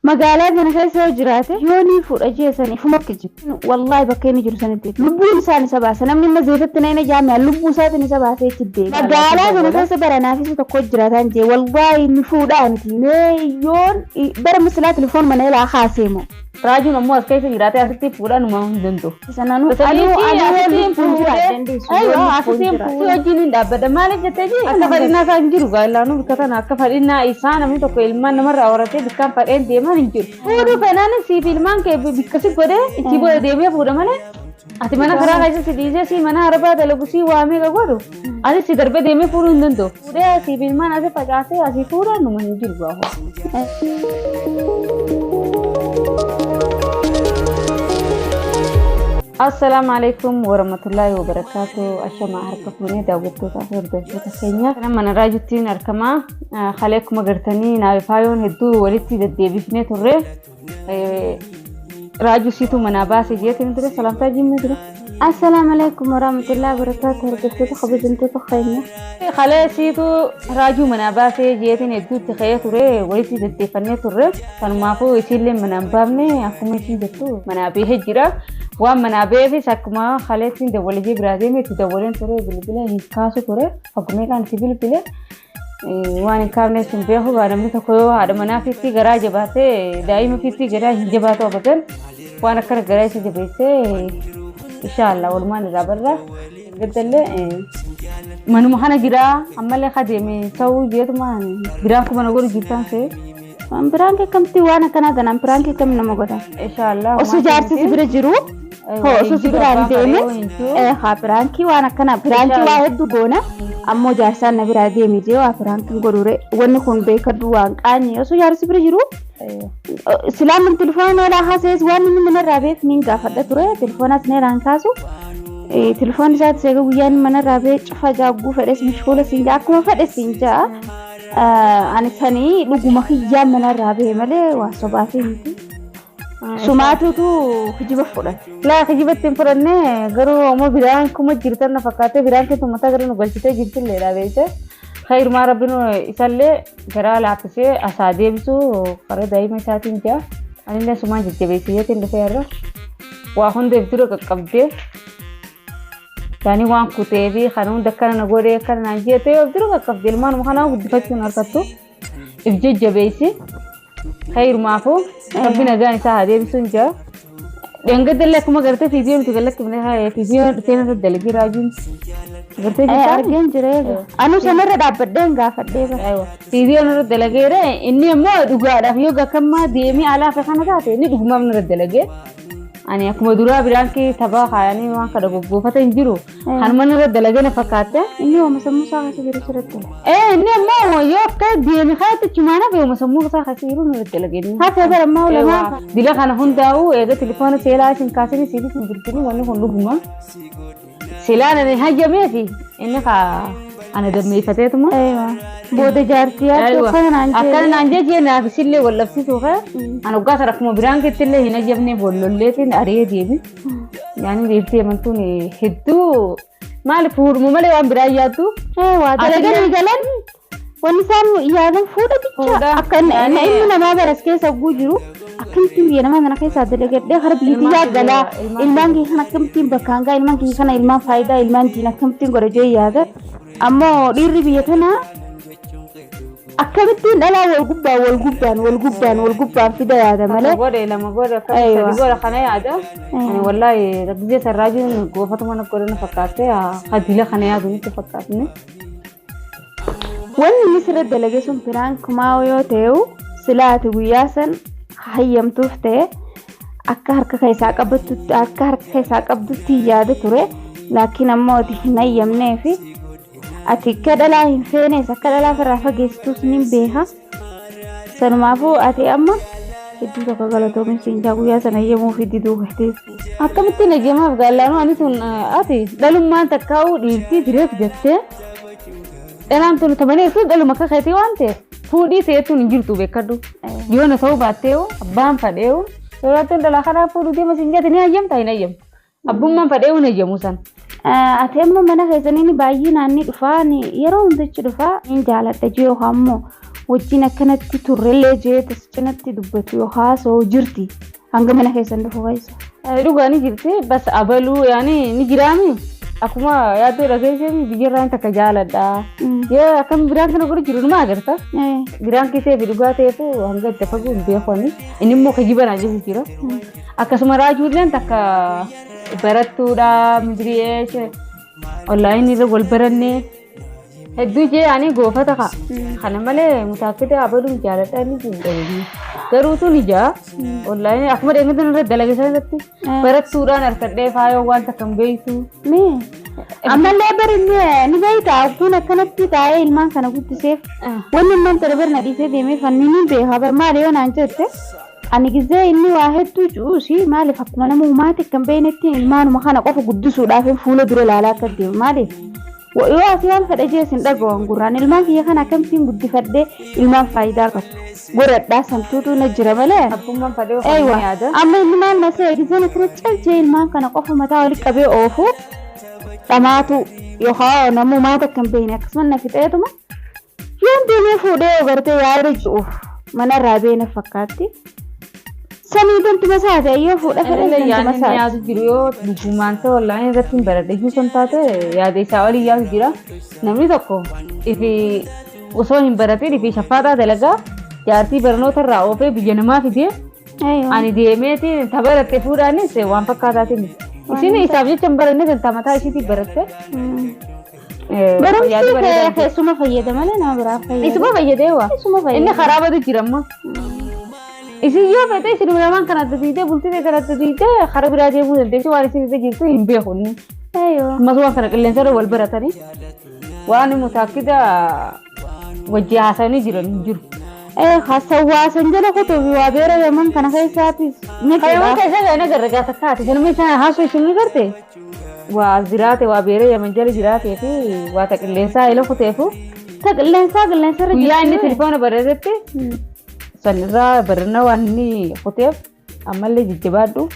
magaalaa kana keessa yoo jiraate yoonii fudhachee sanii fumatti jiru wallahi bakka inni jiru sanitti lubbuun isaan isa baasa namni amma zeefatti na ina jaamee lubbuu isaatiin isa baasee itti deema magaalaa kana keessa baranaafis tokko jiraataan jee wallahi inni fuudhaanti yoon bara mislaa telefoon mana ilaa haaseemo Rajuun ammoo as keessa jiraatee asitti fuudhaan uma hundumtu. Sananu asitiin fuudhee wajjin hin dhaabbata maaliif jettee akka fadhinaa isaa hin jiru gaalaanu bikka kana akka fadhinaa isaa namni tokko ilmaan namarraa horatee bikkaan fadheen deeman hin jiru. Fuudhu fedhaan siif ilmaan kee bikkasi godhee itti booda deemee fuudha malee ati mana karaa keessatti dhiisee si mana arbaa dalagu si waamee ka godhu ati si darbee deemee fuudhuu hin danda'u. Fuudhee siif ilmaan asii facaasee asii fuudhaan numa hin jiru gaafa. السلام عليكم ورحمة الله وبركاته أشما هركفوني داوتو تاخير دوشة كينيا أنا من راجتين أركما خليكم مقرتني نايفايون هدو ولدتي دديبيشني توري راجو سيتو مناباسي جيتي ندري سلام تاجي مدري السلام عليكم ورحمة الله وبركاته هركفتو خبز انتو تخينيا خلي سيتو راجو مناباسي جيتي ندو تخيا توري ولدتي دديفني توري فنمافو يسيلي منابامني أكو ميسي دتو منابي هجرا وان منابع في سكما خالتين دولجي برازيل تدولين ترى بلبلة هيكاسو ترى حكومة كان سبيل بلة وان كارنة سنبيه هو عالم تكوي هذا منافع في جراج جباته دايما في جراج جباته أبدا وان كار جراج جباته إن شاء الله ورمان رابرة قدله منو مهنا جرا عمله خدمة سووا جيت مان جرا كمان أقول جبتان سه برانك كم تيوانا كنا دنا برانك كم نموجودا إن شاء الله وسجارتي سبرة جرو هو سجارة ديمه برانكي وانا كنا برانكي واحد دوغونا أمو جارسان نبرة ديمه جوا برانكي غرورة ونكون بيكدوان كاني وسجارة سبرة جرو سلام من تلفون ولا حاسس وان من الرابط من قافة ترى تلفونات نيران كاسو تلفون ذات سيجويان من الرابط فجاء فرس مشغولة سينجا كم فرس سينجا أنا ثاني لقوا مخيّا من الرابط ماله واسباتي سمعتوا تو خجيبة فرد لا خجيبة تنفرنة غرو أمور بيران كم جرتنا فكاتة بيران كتو متا غرو نقولشته جرتين ليلا بيته خير ما ربنا يسأله غرا لعكسه أسادية بسوا فرد دايما ساتين جا أنا لا سمع جت بيسيه تندفعره وأخون دفتره كقبضه يعني وان كتابي خانون دكان نقوله كان نجيه تيو دفتره كقبضه المان مخنا ودفتش نركضه إفجج بيسي خير معفو ربنا جاني ساعة بسنجا ينقدر لك ما قرأت فيديو تقول لك من هاي فيديو تين تدلقي راجل قرأت أرجين جريء أنا سمرة دابدين قافدين أيوة فيديو نرد دلقي رأي إني ما دقارة فيوجا كم ما ديمي على فخانة ذاتي إني دقما من رد دلقي أنا أكو مدورة برانكي تباخ يعني ما كده بوفة تنجرو هنمن رد دلقي نفكاته إني هو مسمو ساعة سيرو سرتة إني ما هو يوكا ديمي خاطر كمان بيو مسمو ساعة سيرو نرد دلقي هذا هذا ما ولا ما ديلا خانة هنداو إذا تليفون سيلا عشان كاسني سيدي تنجرتني واني هندو بما سيلا أنا هاي جميعتي إني أنا دمي فتاة ما أيوة بود جارتي أيوة أكان نانجا جينا بسيلة ولا بسيطة أنا وقعت رقم برانك تلله هنا جبني بولولتين أريه ديبي يعني ديبتي منتوني هدو مال فور مملي وان براياتو أيوة تلقى نيجالن ونسان يادم فودا أكان إننا ما برسكي سبوجرو أكن تيم ينما أنا كيس أدلة ده خرب يديا جلا إلمان كي خنا كم تيم بكانغا إلمان كي خنا إلمان فايدة إلمان جينا كم تيم غرجة ياده أما دير بيتنا أكملتين ألا والجبان في ده هذا ماله لما قول خنايا هذا يعني والله رجيت الراجل قوفته ما نقولنا فكرته هذيلا خنايا دوني تفكرتني وين مصر الدلجيشن بيران كماويو تيو سلات وياسن خيم توفته أكهر كيسا قبضتي ياده ترى لكن أما تهنا يمنه في أتي كذا لا ينفعني سكذا لا فرافة جستوس نبيها سنمافو أتي أما itu tak kalau tu mungkin jago ya sana ia mau video tu hati. Aku mesti nak jema bergalan, ani tu ati. Dalam mana tak kau dirti direct jette. Dalam tu teman itu dalam maka khaiti wante. Foodie saya tu ninjur tu bekadu. Yo na tahu bateu, abam padeu. Orang tu dalam kana foodie masih jadi ni ayam tak ini ayam. Abum man padeu ni jamusan. Ati amma mana khaizani ni bayi nani dufa ni yero unde dufa in jalat tajiyo hammo. wajjin akkanatti turrellee jeetas cinatti dubbatu yookaan soo jirti hanga mana keessan dhufu keessa. Dhugaanii jirti bas abaluu yaani ni jiraami. Akkuma yaaduu dhageessanii biyyarraan takka jaaladha. Yoo akkam biraan kana godhu jiru numa agarta. Biraan keessee fi dhugaa ta'eefu hanga itti fagoo hin beekani. Inni immoo kajibanaa jiru jira. Akkasuma raajuulleen takka barattuudha midiriyeeshe onlaayinii irra wal barannee hedduu jee ani goofata ka. Kana malee mutaakkite abaluu jaaladha ni jiru. Garuu tun ijaa onlaayinii akkuma deemtan irra dalagisan irratti barattuudhaan harkadhee faayoo waan takka hin beektu. Ammallee barinne ni beektaa kun akkanatti taa'ee ilmaan kana guddiseef wanni ilmaan darbar na dhiisee deemee fanniin beekaa bar maali yoo naan jette ani gizee inni waa hedduu cuusi maaliif akkuma nama uumaati kan beeknetti ilmaanuma kana qofa guddisuudhaaf fuula dura ilaalaa akka deemu maaliif yoo asii waan fedhe jeesin dhagawan gurraan ilmaan kiyya kana akkamittiin guddifadhee ilmaan faayidaa qabu. Godhadhaa santuutu na jira malee. Abbummaan fadhee ofii yaada. Amma inni maal nasee gizeen akkana calcee ilmaan kana qofa mataa walitti qabee oofu dhamaatu yookaan namuu maata kan beekne akkasumas na fixeetuma yoon deemee fuudhee ogartee yaada ji'uuf manarraa beena fakkaatti. Sanii tantuma saate yoo fuudha fedhan tantuma saate. Yaadu jiru yoo dhugumaan ta'e onlaayinii irratti hin baradhe sun taate yaada isaa olii yaadu jira. Namni tokko ifi osoo hin baratin ifi shaffaataa dalagaa jaartii barnoota irraa oofee biyya namaa fidee ani deemeeti tabaratte fuudhaanis waan fakkaataatiin isin isaaf jecha hin baranne dantaa mataa isiitii baratte. Barumsi keessuma fayyada malee nama biraaf fayyada. Isuma fayyadee waa. Inni karaa badu jira ammoo. Isin yoo fedhe isin namaan kan adda diidee bultee kan adda diidee karaa biraa deemuu dandeessi waan isin irra jirtu hin beeku inni. Masumaan kana qilleensa irra wal baratanii waan mutaakkida wajji haasanii jiran hin jiru. Haasawaasan jala kutubi waa beera yaman kana keessaatis. Yaman keessa gana gargaara takkaati. Sanuma isaan haasoo isin ni garte. Waa jiraate waa beera yaman jala jiraatee fi waa qilleensaa ila kuteefu. Qilleensa irra jirtu. Guyyaa inni telefoona barreessetti. Sanirraa barna waan inni kuteef ammallee jijjibaadhu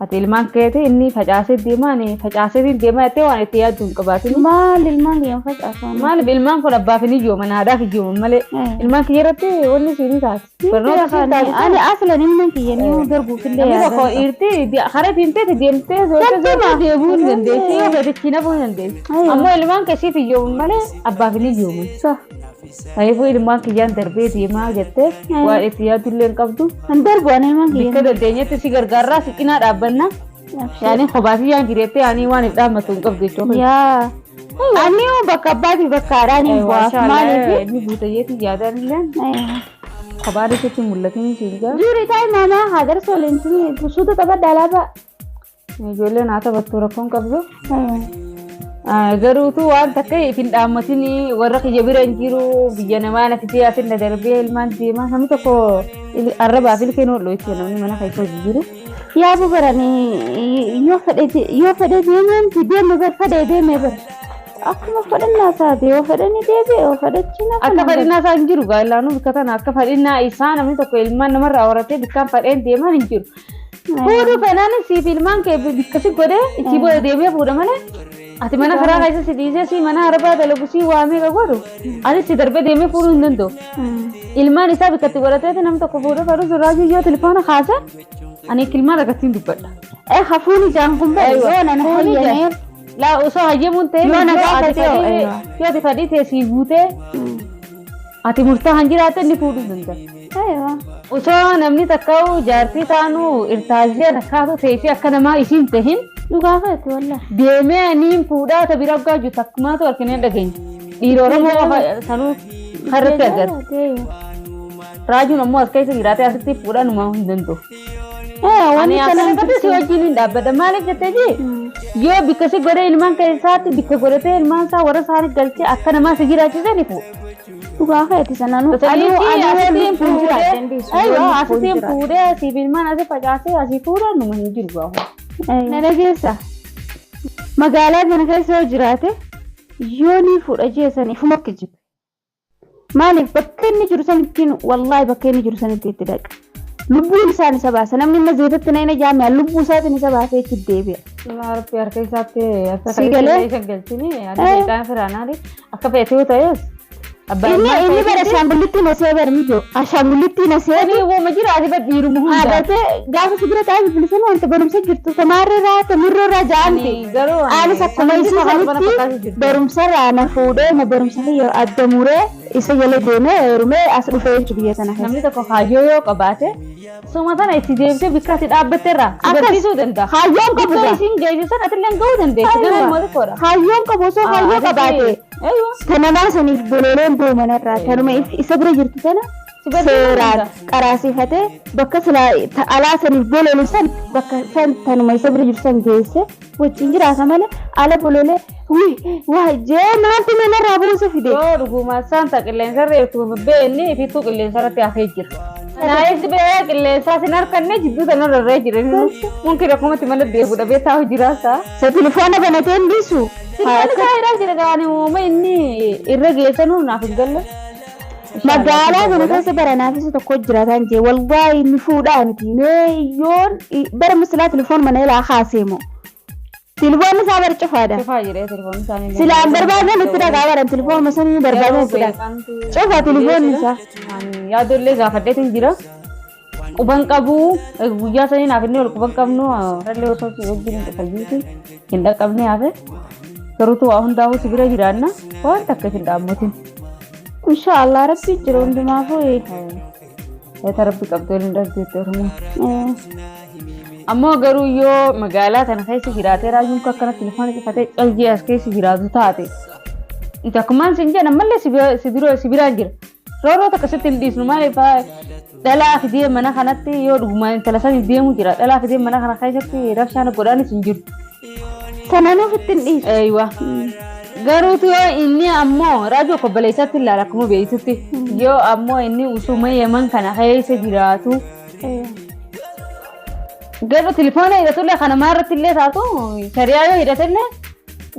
ati ilmaan keeti inni facaasee deemaa jettee waan itti yaaddu hin qabaatin. Maal ilmaan kiyyan facaasan? Maaliif ilmaan kun abbaaf ni jiru haadhaaf ijooman malee ilmaan kiyya irratti wanni siin taati. Barnoota siin taati. Ani aslan ilmaan kiyyan yoo darbuuf illee yaada. Namni tokko dhiirti karaa diimteeti deemtee zootee deebuu hin dandeessi yoo gadichi nafuu hin dandeessi. Ammoo ilmaan keessiif ijooman malee abbaaf ni ijooman. Kayfu ilmaan kiyyaan darbee deemaa jettee waan itti yaadullee hin qabdu. Kan darbu ani ilmaan kiyyan. Bikka dandeenyetti si gargaarraa si cinaa dhaabbanna. Yaani kophaati yaan jireettee ani waan if dhaammatu hin qabdu jechuudha. Yaa. Ani bakka abbaati bakka haadhaan hin bu'aaf maaliif? Inni buutayyeeti yaadaan illee. Kophaan isitti mul'atanii siinjaa. Juri taa'e maamaa haadar sooleentii suuta tapha alaabaa. Ijoolleen haa taphattu rakkoon qabdu. Garuutu waan takka ifin dhaammatini warra kiyya bira hin jiru biyya namaa na fitee asin na darbee ilmaan deemaa namni tokko arrabaaf ilkee noodhoo itti namni mana keessa hojii jiru. Yaa bubaranii yoo fedhe deemeen deeme bar fedhe deeme bar akkuma fedhannaa isaati yoo fedhani deebe yoo fedhachina. Akka fedhinnaa isaa hin jiru gaallaanuu bikka tana akka fedhinnaa isaa namni tokko ilmaan namarraa horatee bikkaan fedheen deeman hin jiru. Fuudhu fedhaan siif ilmaan kee bikkasi godhee itti booda deemee fuudha malee. Ati mana karaa keessa si dhiisee si mana arbaa dalagu si waamee ka godhu ani si darbee deemee fuudhuu hin danda'u. Ilmaan isaa bikkatti godhateeti namni tokko fuudhee fedhu surraa yoo telefoona kaase ani ilmaan ragattiin dubbadha. Hafuun ijaan kun ba'e yoo nana hayyanee laa osoo hayyamuun ta'e yoo ati fadhii ta'e si guutee ati murtaa'an jiraatte inni fuudhuu danda'a. Osoo namni takka'u jaartii taanu irtaasee takkaatu teessee akka namaa isiin tahin. Dhugaa feeti wallah. Deemee niin fuudhaa ta bira argaa jirtu akkumaatu harkinee dhageenya. Dhiira Oromoo sanuu harratti agarra. Raajuun ammoo as keessa jiraatee asitti fuudhaa numaa hin danda'u. Ani akkasatti si wajjin hin dhaabbata maaliif jettee yoo bikka si godhee ilmaan keessaatti bikka godhatee ilmaan isaa warra isaanii galchee akka namaa si jiraachisee ni fuudha. Dhugaa feeti sananuu. Asitiin fuudhee siif ilmaan asii facaasee asii fuudhaa numa hin jiru gaafa. Nana keessa magaalaa kana keessa yoo jiraate yoo ni fuudha jeesaniif makki jiru. Maaliif bakka inni jiru sanittiin wallaahi bakka inni jiru sanitti itti dhaqa. Lubbuun isaan isa baasa namni inni zeetatti na ina jaamee lubbuu isaatiin isa baasee itti deebi'a. Harki harka isaatti akka isa galchini yaadni firaanaadhi akka feetee ta'es Ini bara shangulitti nasee barmijo. Shangulitti nasee. Ani wo majira ati badiru muhunda. Adate gaafa sibira taa'ee bilisan wanta barumsa jirtu tamaarraa tamirraa jaanti. Garuu Ani sakkuma isii sanitti barumsa raana fuudhee na barumsa yoo addamuree isa jala deemee heerumee as dhufee biyya tana keessa. namni tokko hayyoo yoo qabaate suma tana itti deebitee bikka ati dhaabbatteerraa agarsiisuu danda'a. Hayyoon qabu Iddoo isiin geessisan atillee ga'uu dandeessi. Garuu immoo xiqqoodha. hayyoon qabu osoo hayyoo qabaate. Kana nama saniif bololeen boomanarraa kanuma isa bira jirtu tana seeraan qaraasifatee bakka alaa saniif bololu san bakka san tanuma isa bira jirtu san geesse wajjin jiraata malee ala bololee waa jee maaltu manarraa buusa fide. Yoo dhuguma saanta qilleensa reetu beelli fituu qilleensa irratti hafee jira. Naayis bee qilleensaa sin harkanne jidduu tanarra irra jira. Mungkin akkuma itti mana deebiudha beektaa jiraata. Sa telefoona banatee hin dhiisu. Silmaan isaa irraa jira gaani uuma inni irra geessanuu naaf hin galle. Magaalaa kana keessa baranaafis tokko jiraataan jee walbaa inni fuudhaaniti yoon bara misilaa telefoon mana ilaa haaseemo. Telefoon isaa bar cufaadha. Cufaa jiree telefoon isaanii. Silaan barbaadan itti dhagaa baran telefoon masanii barbaadan itti dhagaa. Cufa telefoon isaa. Yaadollee gaafadheetiin jira. Quban qabu guyyaa sanii naaf inni ol quban qabnu rallee osoo wajjin fayyuuti hin dhaqqabne hafe. Garuutu waa hundaa'uu si bira jiraanna waan takka hin dhaammotin. Inshaallah rabbi jira hundumaafuu. Eeta rabbi qabdoo hin dandeette Oromoo. Ammoo garuu yoo magaalaa kana keessa jiraatee raayuun akkanatti telefoona cufatee calgee as keessa jiraatu taate. Takkumaan sin jedhan mallee si biraan jira. Rooroo akkasitti hin dhiisnu maaliif dhalaa fidee mana kanatti yoo dhugumaan intala sanii deemu jira. Dhalaa fidee mana kana keessatti rabshaan godhaanis hin jirtu. Kananuuf ittiin dhiisu. Eeywa. Garuutu yoo inni ammoo raajoo kobbaleessatti ilaala akkuma beektutti yoo ammoo inni usuma yeman kana keessa jiraatu. Garuu telefoona hidhatullee kana maarratti illee taatu shariyaa yoo hidhatillee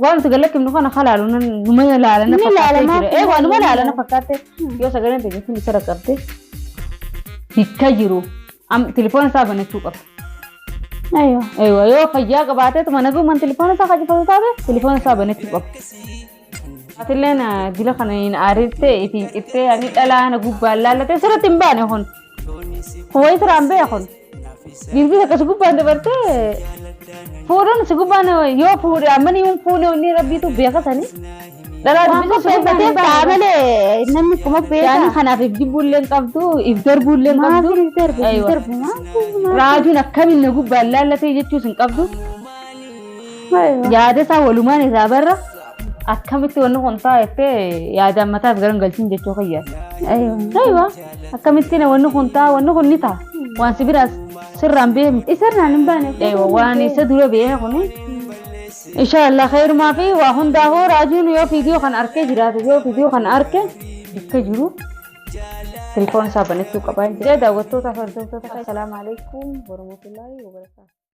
waan nuti gallakkiifnu kana halaalu numa ilaalana fakkaatee jira. Waan numa ilaalana fakkaatee yoo sagaleen teessuma isa rakkabte hikka jiru telefoona isaa banachuu qaba. Yoo fayyaa qabaatee tuma nagumaan telefoona isaa hajjifatu taate telefoona isaa banachuu qaba. Atilleen dila kana hin aarittee ittiin qittee ani dhalaa na gubbaan laallatee sirratti hin baane kun. Wayi siraan bee kun. Girbii akka si gubbaan dabartee fuudhuun si gubbaan yoo fuudhe ammanii hin fuudhe inni rabbiitu beekasanii. Dhalaa dubbisa Beekatee baamalee namni kuma beeka. yaani kanaaf if jibbuullee qabdu if darbuullee qabdu. Raajuun akkamiin na gubbaan laallatee jechuus hin qabdu. Yaada isaa walumaan isaa barra akkamitti wanni kun taa'ettee yaada ammataaf garangalchiin jechuu fayyaadha. Akkamitti wanni kun ta'a wanni kun ni ta'a. Waan si biraas sirraan beekne. Isarraan hin baane. Waan isa dura beekne kun. Inshaallah khairumaa fi waa hundaafuu raajuun yoo viidiyoo kan arkee jiraate yoo viidiyoo kan arke bakka jiru telefoon isaa banachuu qaba. Daawwattoota fi hordoftoota assalaamu alaikum warahmatullahi wabarakatuh.